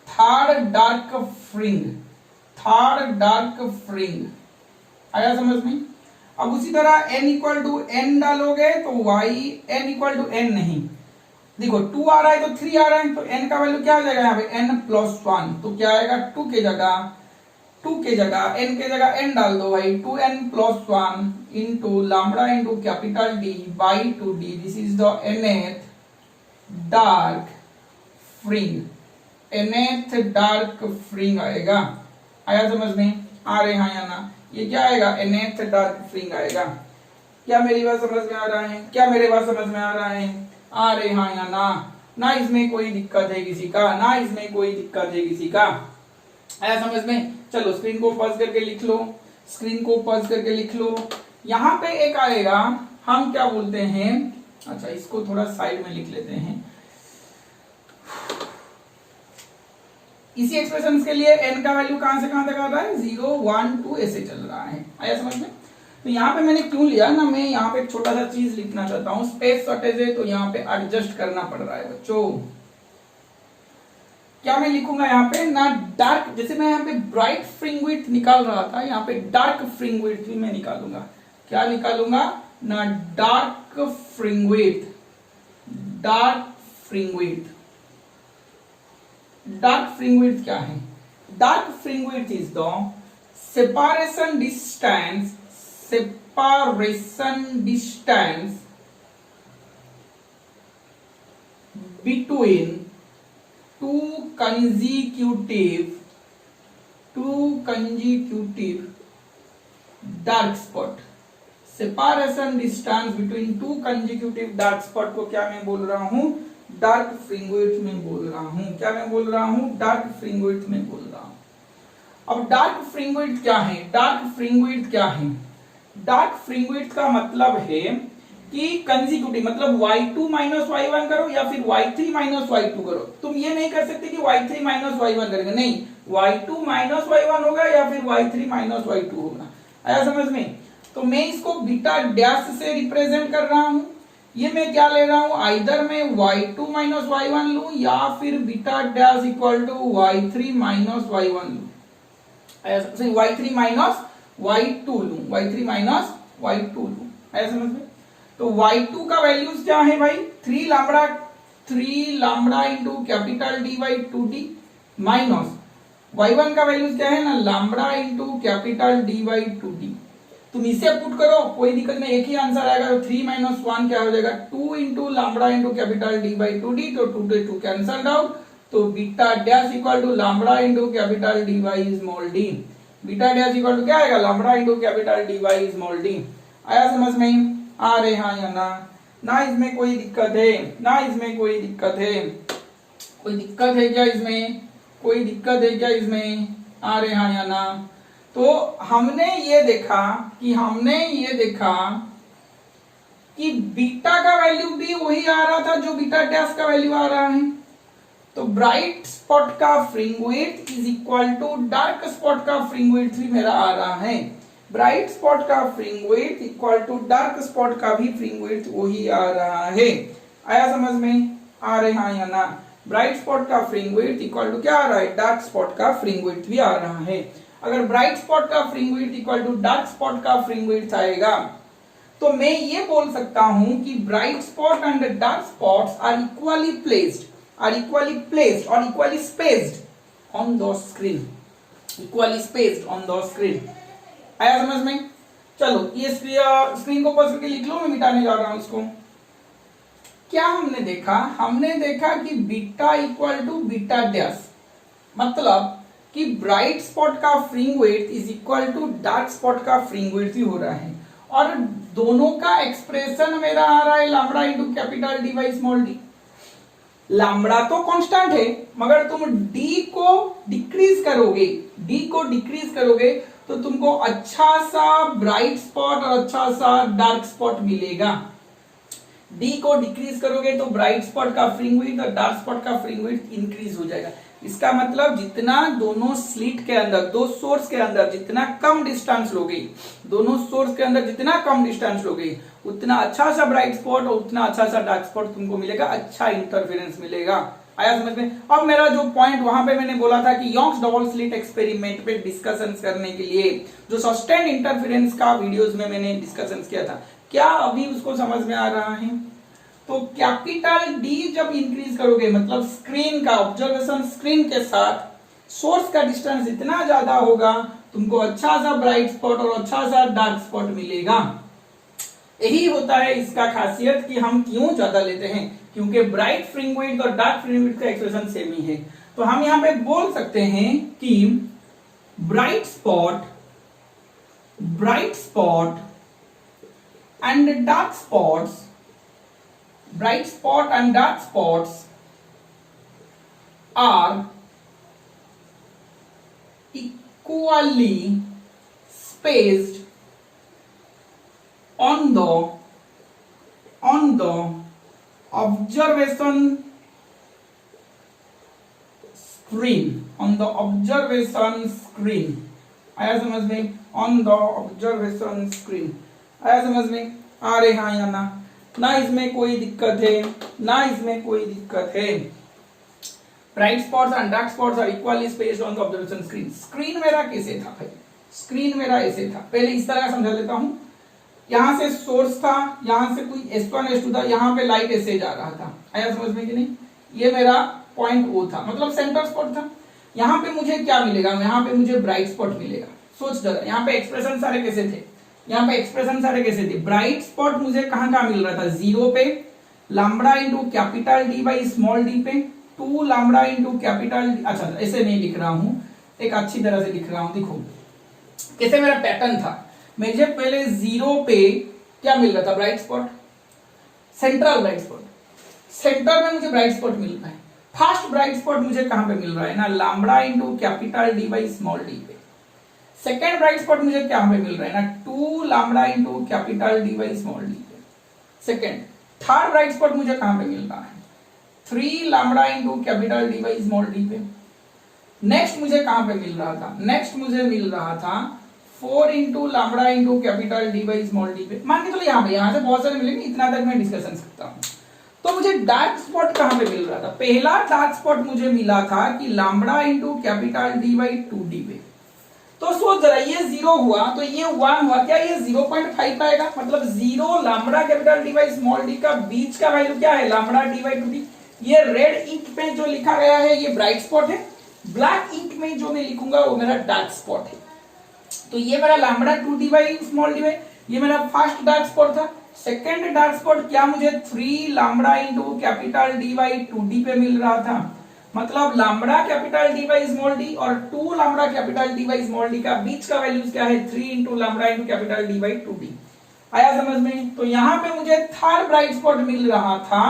Third dark fringe, third dark fringe. आया समझ में? अब उसी तरह n इक्वल टू n डालोगे तो y, n equal to n नहीं, देखो 2 आ रहा है तो 3 आ रहा है, तो n का वैल्यू क्या हो जाएगा यहाँ पे, n प्लस 1। तो क्या आएगा, 2 के जगह n के जगह n डाल दो भाई, 2n plus 1 into lambda into capital D by 2D। This is the nth dark fringe, nth dark fringe आएगा। आया समझ में? आ रहे हैं या ना? ये क्या आएगा, nth डार्क फ्रिंग आएगा। क्या मेरी बात समझ में आ रहा है? क्या मेरे बात समझ में आ रहा है? आ रहे हाँ या ना? ना इसमें कोई दिक्कत है किसी का, ना इसमें कोई दिक्कत है किसी का। आया समझ में? चलो स्क्रीन को पॉज करके लिख लो, स्क्रीन को पॉज करके लिख लो। यहां पे एक आएगा, हम क्या बोलते हैं, अच्छा इसको थोड़ा साइड में लिख लेते हैं। इसी एक्सप्रेशन के लिए n का वैल्यू कहां से कहां तक आ रहा है, 0 1 2 ऐसे चल रहा है। आया समझ में? तो यहाँ पे मैंने क्यों लिया ना, मैं यहाँ पे एक छोटा सा चीज लिखना चाहता हूँ, स्पेस शॉर्टेज है तो यहाँ पे एडजस्ट करना पड़ रहा है बच्चों। क्या मैं लिखूंगा यहाँ पे ना, डार्क, जैसे मैं यहाँ पे ब्राइट फ्रिंग विड्थ निकाल रहा था, यहाँ पे डार्क फ्रिंग विड्थ भी मैं निकालूंगा। क्या निकालूंगा ना, dark फ्रिंग width, dark फ्रिंग width. Dark फ्रिंग width क्या है? Dark फ्रिंग width is the separation distance, separation distance between two consecutive dark spot। separation distance between two consecutive dark spot को क्या मैं बोल रहा हूं, डार्क फ्रिंग विड्थ में बोल रहा हूं। क्या मैं बोल रहा हूं, डार्क फ्रिंग विड्थ में बोल रहा हूं। अब डार्क फ्रिंग विड्थ क्या है, डार्क फ्रिंग विड्थ क्या है? डार्क फ्रिंग विड्थ का मतलब है कि कंसेक्यूटिव, मतलब y2 माइनस y1 करो या फिर y3 माइनस y2 करो। तुम ये नहीं कर सकते कि y3 माइनस y1 करेंगे, नहीं, y2 माइनस y1 होगा या फिर y3 माइनस y2 होगा। आया समझ में? तो मैं इसको बीटा डैश से रिप्रेजेंट कर रहा हूं। ये मैं क्या ले रहा हूं, आइदर मैं y2 माइनस y1 लू या फिर beta dash equal to y3 minus y1 लू। आया समझ में? y3 माइनस y2 लू, y3 माइनस y2 लू। आया समझ में? तो y2 का वैल्यूज क्या है भाई, 3 lambda into capital D by 2d minus y1 का वैल्यूज क्या है ना, lambda into capital D by 2d। तुम इसे पुट करो, कोई दिक्कत नहीं, एक ही आंसर आएगा। तो 3 माइनस 1 क्या हो जाएगा, 2 into lambda into capital D by 2d। तो 2 से 2 कैंसल्ड आउट, तो beta dash equal to lambda into capital D by small D. Beta dash equal to क्या आएगा, lambda into capital D by small D. आया समझ में? आ रहे हाँ या ना? ना इसमें कोई दिक्कत है, ना इसमें कोई दिक्कत है? कोई दिक्कत है क्या इसमें, कोई दिक्कत है क्या इसमें? आ रहे हाँ या ना? तो हमने ये देखा कि बीटा का वैल्यू भी वही आ रहा था जो बीटा डैश का वैल्यू आ रहा है। तो ब्राइट स्पॉट का fringe width is equal to dark spot का फ्रिंग विड्थ भी मेरा आ रहा है। ब्राइट स्पॉट का fringe width equal to dark spot का भी फ्रिंग विड्थ वही आ रहा है। आया समझ में? आ रहे हाँ या ना? ब्राइट स्पॉट का फ्रिंग विड्थ इक्वल टू क्या आ रहा है, डार्क स्पॉट का फ्रिंग विड्थ भी आ रहा है। अगर ब्राइट स्पॉट का fringe width equal to dark spot का फ्रिंग विड्थ आएगा तो मैं ये बोल सकता हूं कि bright spot and dark spots are equally placed or equally spaced on the screen, equally spaced on the screen। आया समझ में? चलो ये स्क्रीन को पॉज करके लिख लो, मैं मिटाने जा रहा हूं इसको। क्या हमने देखा कि beta equal to beta dash, मतलब कि ब्राइट स्पॉट का fringe width is equal to dark spot का फ्रिंग विड्थ ही हो रहा है, और दोनों का एक्सप्रेशन मेरा आ रहा है lambda into capital D by small D. Lambda तो कांस्टेंट है, मगर तुम डी को डिक्रीज करोगे तो तुमको अच्छा सा ब्राइट स्पॉट और अच्छा सा डार्क स्पॉट मिलेगा। डी को डिक्रीज करोगे तो ब्राइट स्पॉट का फ्रिंग विड्थ और डार्क स्पॉट का फ्रिंग विड्थ इंक्रीज हो जाएगा। इसका मतलब जितना दोनों स्लिट के अंदर, दो सोर्स के अंदर जितना कम डिस्टेंस लोगे, दोनों सोर्स के अंदर जितना कम डिस्टेंस लोगे, उतना अच्छा सा ब्राइट स्पॉट और उतना अच्छा सा डार्क स्पॉट तुमको मिलेगा, अच्छा इंटरफेरेंस मिलेगा। आया समझ में? अब मेरा जो पॉइंट वहां पे मैंने बोला था कि योंग्स डबल स्लिट एक्सपेरिमेंट पे डिस्कशन करने के लिए जो सस्टेन्ड इंटरफेरेंस का वीडियोस में मैंने डिस्कशन किया था, क्या अभी उसको समझ में आ रहा है? तो कैपिटल डी जब इंक्रीज करोगे, मतलब स्क्रीन का ऑब्जर्वेशन स्क्रीन के साथ सोर्स का डिस्टेंस इतना ज्यादा होगा, तुमको अच्छा सा ब्राइट स्पॉट और अच्छा सा डार्क स्पॉट मिलेगा। यही होता है इसका खासियत कि हम क्यों ज्यादा लेते हैं, क्योंकि ब्राइट फ्रिंग विड्थ और डार्क फ्रिंग विड्थ का एक्सप्रेशन सेम ही है। तो हम यहां पे बोल सकते हैं कि bright spot and dark spots, bright spot and dark spots are equally spaced on the observation screen, on the observation screen। आया समझ में? on the observation screen आया समझ में? आ रहे हाँ या ना? ना इसमें कोई दिक्कत है, ना इसमें कोई दिक्कत है। Bright spots and dark spots are equally spaced on the observation screen. Screen मेरा कैसे था भाई? स्क्रीन मेरा ऐसे था, पहले इस तरह समझा लेता हूं। यहां से सोर्स था, यहां से कोई S1 S2 था, यहां पे लाइट ऐसे जा रहा था। आया समझ में कि नहीं? ये मेरा पॉइंट O था, मतलब सेंटर स्पॉट था। यहां पे मुझे क्या मिलेगा? यहां पे मुझे ब्राइट स्पॉट मिलेगा। सोच जरा, यहां पे एक्सप्रेशन सारे कैसे थे? यहाँ पे एक्सप्रेशन सारे कैसे थे? ब्राइट स्पॉट मुझे कहां कहां मिल रहा था? 0 पे, lambda into capital D by small D पे, 2 लैम्बडा इंटू कैपिटल डी। अच्छा, ऐसे नहीं लिख रहा हूं, एक अच्छी तरह से लिख रहा हूं। देखो कैसे मेरा पैटर्न था। मुझे पहले 0 पे क्या मिल रहा था? Bright spot, central bright spot. Centre में मुझे ब्राइट स्पॉट मिल रहा है। फर्स्ट ब्राइट स्पॉट मुझे कहां पे मिल रहा है? ना lambda into capital D by small D पे। सेकेंड ब्राइट स्पॉट मुझे क्या पे मिल रहा है? ना 2 lambda into capital D by small D पे। सेकेंड। थर्ड ब्राइट स्पॉट मुझे कहां पे मिल रहा है? 3 lambda into capital D by small D पे। नेक्स्ट मुझे कहां पे मिल रहा था? नेक्स्ट मुझे मिल रहा था 4 into lambda into capital D by small D पे। मान के चलो यहां से बहुत सारे मिलेंगे, इतना तक मैं डिस्कशन करता हूं। तो मुझे डार्क स्पॉट कहां पे मिल रहा था? पहला डार्क स्पॉट मुझे मिला था कि lambda into capital D by 2 D पे। तो सोच जरा, ये 0 हुआ तो ये 1 हुआ, क्या ये 0.5 आएगा? मतलब 0 lambda capital D by small D का बीच का वैल्यू क्या है? Lambda D by 2 D. ये रेड इंक पे जो लिखा गया है ये ब्राइट स्पॉट है, ब्लैक इंक में जो मैं लिखूंगा वो मेरा डार्क स्पॉट है। तो ये मेरा lambda 2 D by small D by, ये मेरा फर्स्ट डार्क स्पॉट था। सेकेंड डार्क स्पॉट क्या मुझे 3 lambda into capital D by 2 D पे मिल रहा था। मतलब lambda capital D by small D और 2 lambda capital D by small D का बीच का वैल्यूज क्या है? 3 into lambda into capital D by 2 D. आया समझ में? तो यहां पे मुझे थर्ड ब्राइट स्पॉट मिल रहा था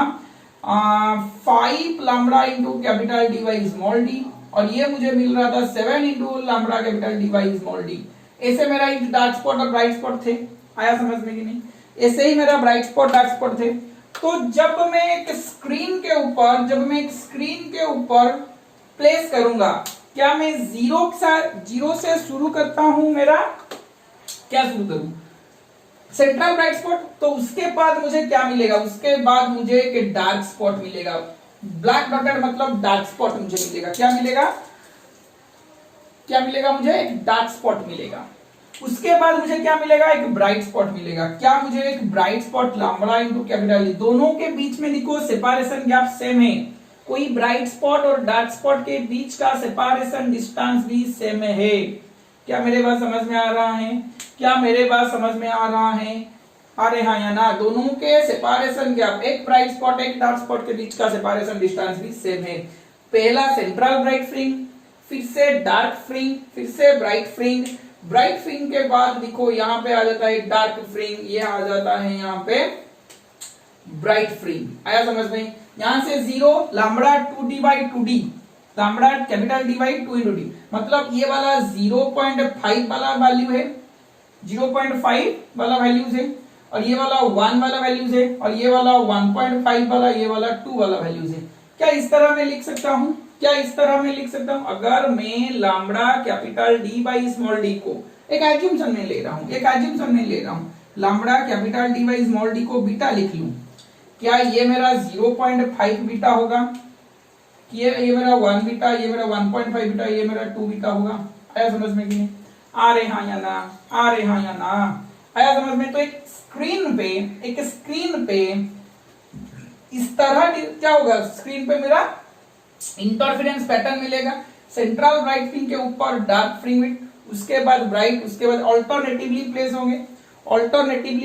5 lambda into capital D by small D, और ये मुझे मिल रहा था 7 into lambda capital D by small D. ऐसे मेरा डार्क स्पॉट और ब्राइट स्पॉट थे। आया समझ में कि नहीं? ऐसे ही मेरा ब्राइट स्पॉट डार्क स्पॉट थे। तो जब मैं एक स्क्रीन के ऊपर प्लेस करूंगा, क्या मैं 0 से शुरू करता हूं? मेरा क्या शुरू करूं? Central bright spot. तो उसके बाद मुझे क्या मिलेगा? उसके बाद मुझे एक डार्क स्पॉट मिलेगा। ब्लैक डॉटेड मतलब डार्क स्पॉट मुझे मिलेगा। क्या मिलेगा? क्या मिलेगा मुझे? एक डार्क स्पॉट मिलेगा। उसके बाद मुझे क्या मिलेगा? एक ब्राइट स्पॉट मिलेगा। क्या मुझे? एक bright spot lambda into capital D. दोनों के बीच में देखो सेपरेशन गैप सेम है। कोई ब्राइट स्पॉट और डार्क स्पॉट के बीच का सेपरेशन डिस्टेंस भी सेम है। क्या मेरे बात समझ में आ रहा है? क्या मेरे बात समझ में आ रहा है? अरे हाँ या ना? दोनों के सेपरेशन गैप, एक ब्राइट स्पॉट एक डार्क स्पॉट के बीच का सेपरेशन डिस्टेंस भी सेम है। पहला सेंट्रल ब्राइट फ्रिंज, फिर से डार्क फ्रिंज, फिर से ब्राइट फ्रिंज। ब्राइट फ्रिंज के बाद देखो यहाँ पे आ जाता है डार्क फ्रिंज, ये आ जाता है यहाँ पे ब्राइट फ्रिंज। आया समझ में? यहां से 0 lambda 2 D by 2 D, lambda capital D by 2 into D. मतलब ये वाला 0.5 वाला वैल्यू है, 0.5 वाला वैल्यूज है, और ये वाला 1 वाला वैल्यूज है, और ये वाला 1.5 वाला, ये वाला 2 वाला वैल्यूज है। क्या इस तरह मैं लिख सकता हूं? क्या इस तरह मैं लिख सकता हूं? अगर मैं lambda capital D by small D को एक एज्यूम्पशन में ले रहा हूं, lambda capital D by small D को बीटा लिख लूं, क्या ये मेरा 0.5 बीटा होगा? ये मेरा 1 बीटा, ये मेरा 1.5 बीटा, ये मेरा 2 बीटा होगा। आया समझ में कि नहीं? आ रहे हाँ या ना? आया समझ में? तो एक स्क्रीन पे इस तरह क्या होगा? स्क्रीन पे मेरा इंटरफेरेंस पैटर्न मिलेगा। सेंट्रल ब्राइट फ्रिंज के ऊपर डार्क फ्रिंज, उसके बाद ब्राइट, उसके बाद ऑल्टरनेटिवली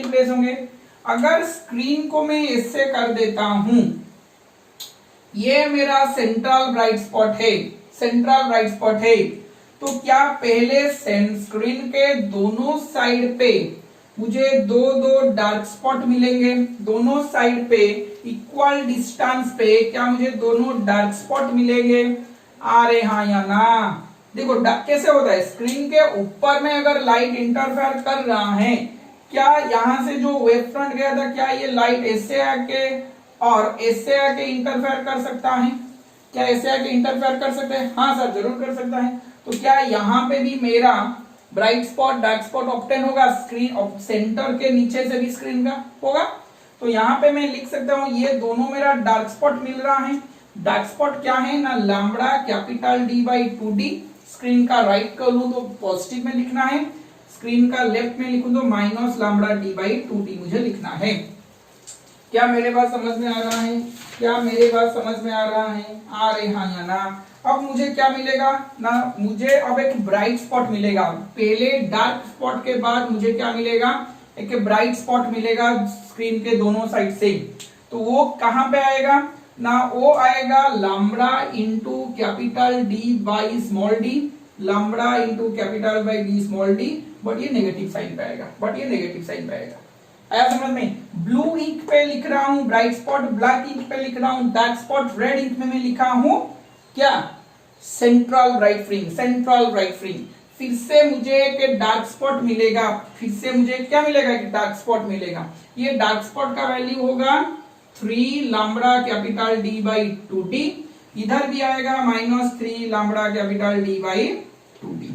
प्लेस होंगे। अगर स्क्रीन को मैं ऐसे कर देता हूं, ये मेरा सेंट्रल ब्राइट स्पॉट है, तो क्या पहले स्क्रीन के दोनों साइड पे मुझे दो दो डार्क स्पॉट मिलेंगे दोनों साइड पे, इक्वल डिस्टेंस पे क्या मुझे दोनों डार्क स्पॉट मिलेंगे? आ रहे हाँ या ना? देखो कैसे होता है, स्क्रीन के ऊपर में अगर लाइट इंटरफेयर कर रहा है, क्या यहां से जो वेव फ्रंट गया था, क्या ये लाइट ऐसे आके और ऐसे आके इंटरफेयर कर सकता है? क्या ऐसे आके इंटरफेयर कर सकते हैं? हाँ सर, जरूर कर सकता है। तो क्या यहाँ पे भी मेरा bright spot dark spot obtain होगा? स्क्रीन सेंटर के नीचे से भी स्क्रीन का होगा। तो यहाँ पे मैं लिख सकता हूँ ये दोनों मेरा डार्क स्पॉट मिल रहा है। डार्क स्पॉट क्या है ना, lambda capital D by 2d। Screen का राइट कर लूं तो पॉजिटिव में लिखना है, स्क्रीन का लेफ्ट में लिखूं तो minus lambda D by 2d मुझे लिखना है। क्या मेरे बात समझ में आ रहा है? क्या मेरे बात समझ में आ रहा है? आ रहे हाँ या ना? अब मुझे क्या मिलेगा ना, मुझे अब एक ब्राइट स्पॉट मिलेगा। पहले डार्क स्पॉट के बाद मुझे क्या मिलेगा? एक ब्राइट स्पॉट मिलेगा स्क्रीन के दोनों साइड से। तो वो कहां पे आएगा ना, वो आएगा lambda into capital D by small D, lambda into capital by D small D, but ये नेगेटिव साइन पे आएगा, बट ये नेगेटिव साइन पे आएगा। आया समझ में? ब्लू इंक पे लिख रहा हूं ब्राइट स्पॉट, ब्लैक इंक पे लिख रहा हूं डार्क स्पॉट, रेड इंक में मैं लिखा हूं क्या? Central bright फ्रिंग, central bright फ्रिंग। फिर से मुझे एक डार्क स्पॉट मिलेगा, फिर से मुझे क्या मिलेगा? एक डार्क स्पॉट मिलेगा। ये डार्क स्पॉट का वैल्यू होगा 3 lambda capital D by 2d, इधर भी आएगा -3 lambda capital D by 2d।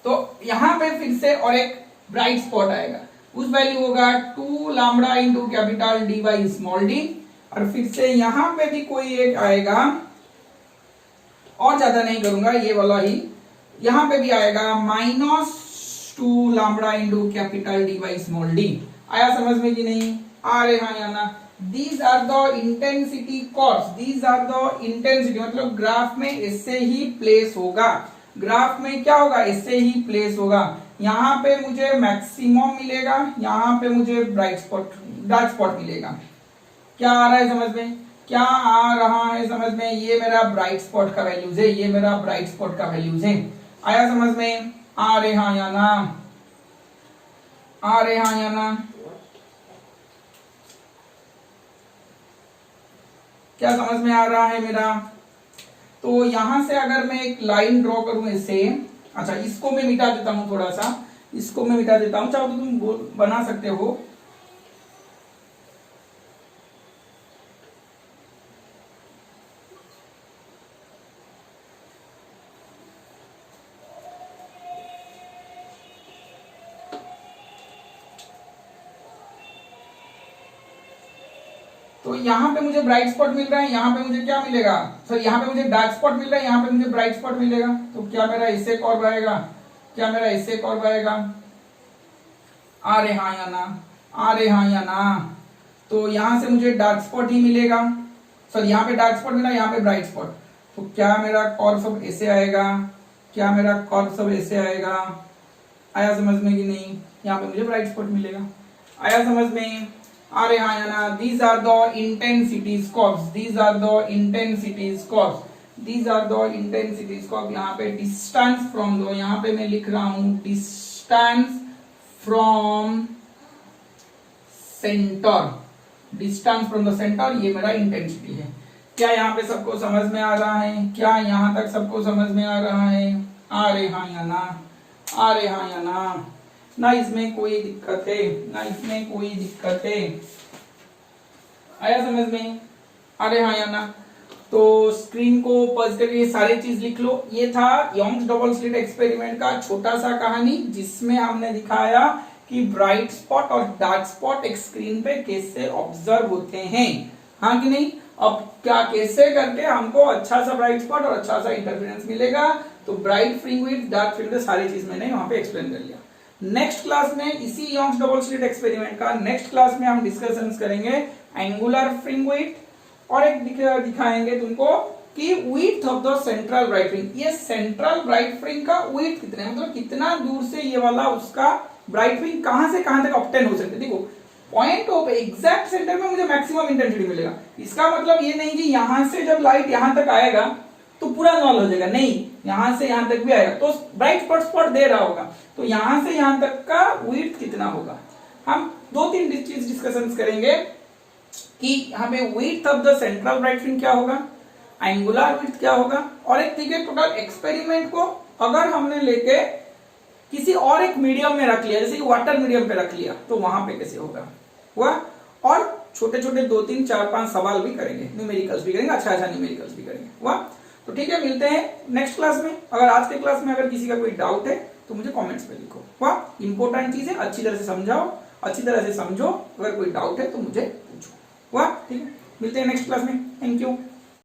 तो यहां पे फिर से और एक ब्राइट स्पॉट आएगा, उस वैल्यू होगा 2 lambda into capital D by small D. और फिर से यहां पे भी कोई एक आएगा, और ज्यादा नहीं करूंगा, ये वाला ही, यहां पे भी आएगा -2 lambda into capital D by small D. आया समझ में कि नहीं? आ रहे हाँ या ना? These are the intensity curves, these are the intensity, मतलब ग्राफ में ऐसे ही प्लेस होगा, ग्राफ में क्या होगा? ऐसे ही प्लेस होगा। यहाँ पे मुझे मैक्सिमम मिलेगा, यहाँ पे मुझे ब्राइट स्पॉट डार्क स्पॉट मिलेगा। क्या आ रहा है समझ में? क्या आ रहा है समझ में? ये मेरा ब्राइट स्पॉट का वैल्यूज है, ये मेरा ब्राइट स्पॉट का वैल्यूज है। आया समझ में? आ रहे हाँ या ना? आ रहे हाँ या ना? क्या समझ में आ रहा है मेरा? तो यहां से अगर मैं एक लाइन ड्रॉ करूं ऐसे, अच्छा इसको मैं मिटा देता हूं, थोड़ा सा इसको मैं मिटा देता हूं, चाहो तो तुम बना सकते हो। तो यहाँ पे मुझे ब्राइट स्पॉट मिल रहा है, यहाँ पे मुझे क्या मिलेगा? सर यहाँ पे मुझे डार्क स्पॉट मिल रहा है, यहाँ पे मुझे ब्राइट स्पॉट मिलेगा। तो क्या मेरा इससे कर्व आएगा? क्या मेरा इससे कर्व आएगा? आ रहे हाँ या ना? आ रहे हाँ या ना? तो यहाँ से मुझे डार्क स्पॉट ही मिलेगा, सर यहाँ पे डार्क स्पॉट मिला, यहाँ पे ब्राइट स्पॉट। तो क्या मेरा कर्व सब ऐसे आएगा? क्या मेरा कर्व सब ऐसे आएगा? आया समझ में कि नहीं? यहाँ पे मुझे ब्राइट स्पॉट मिलेगा। आया समझ में? आ रहे हाँ या ना? These are the intensities curves, these are the intensities curves, these are the intensities curves। यहाँ पे distance from दो, यहाँ पे मैं लिख रहा हूँ distance from center, distance from the center, ये मेरा इंटेंसिटी है। क्या यहाँ पे सबको समझ में आ रहा है? क्या यहाँ तक सबको समझ में आ रहा है? आ रहे हाँ या ना? आ रहे हाँ या ना? ना इसमें कोई दिक्कत है, ना इसमें कोई दिक्कत है। आया समझ में? अरे हाँ या ना? तो स्क्रीन को पॉज करके ये सारी चीज लिख लो। ये था यंग्स डबल स्लिट एक्सपेरिमेंट का छोटा सा कहानी, जिसमें हमने दिखाया कि ब्राइट स्पॉट और डार्क स्पॉट एक स्क्रीन पे कैसे ऑब्जर्व होते हैं, हाँ कि नहीं? अब क्या कैसे करके हमको अच्छा सा ब्राइट स्पॉट और अच्छा सा इंटरफेरेंस मिलेगा। तो ब्राइट फ्रिंग विड्थ, डार्क फ्रिंग विड्थ, सारी चीज मैंने वहां पे एक्सप्लेन कर लिया। नेक्स्ट क्लास में इसी यंग्स डबल स्लिट एक्सपेरिमेंट का नेक्स्ट क्लास में हम डिस्कशन करेंगे एंगुलर फ्रिंग विड्थ, और एक दिखाएंगे तुमको कि width of the central bright fringe. ये सेंट्रल ब्राइट फ्रिंग का विड्थ कितना है, मतलब कितना दूर से ये वाला उसका ब्राइट फ्रिंग कहां से कहां तक ऑब्टेन हो सकते हैं। देखो पॉइंट ऑफ एग्जैक्ट सेंटर में मुझे मैक्सिमम इंटेंसिटी मिलेगा। इसका मतलब ये नहीं कि यहां से जब लाइट यहां तक आएगा तो पूरा नॉल हो जाएगा, नहीं यहां से यहां तक भी आएगा तो ब्राइट स्पॉट दे रहा होगा, तो यहां से यहां तक का विड्थ कितना होगा। हम 2-3 चीज डिस्कशन करेंगे कि यहाँ पे width of the central bright fringe क्या होगा, एंगुलर विड्थ क्या होगा, और एक ठीक है टोटल एक्सपेरिमेंट को अगर हमने लेके किसी और एक मीडियम में रख लिया, जैसे कि वाटर मीडियम पे रख लिया, तो वहां पे कैसे होगा हुआ। और छोटे छोटे 2-3-4-5 सवाल भी करेंगे, न्यूमेरिकल्स भी करेंगे, अच्छा न्यूमेरिकल्स भी करेंगे हुआ। तो ठीक है, मिलते हैं नेक्स्ट क्लास में। अगर आज के क्लास में अगर किसी का कोई डाउट है तो मुझे कमेंट्स में लिखो हुआ। इंपॉर्टेंट चीज है, अच्छी तरह से समझाओ, अच्छी तरह से समझो, अगर कोई डाउट है तो मुझे पूछो हुआ। ठीक है, मिलते हैं नेक्स्ट क्लास में, थैंक यू।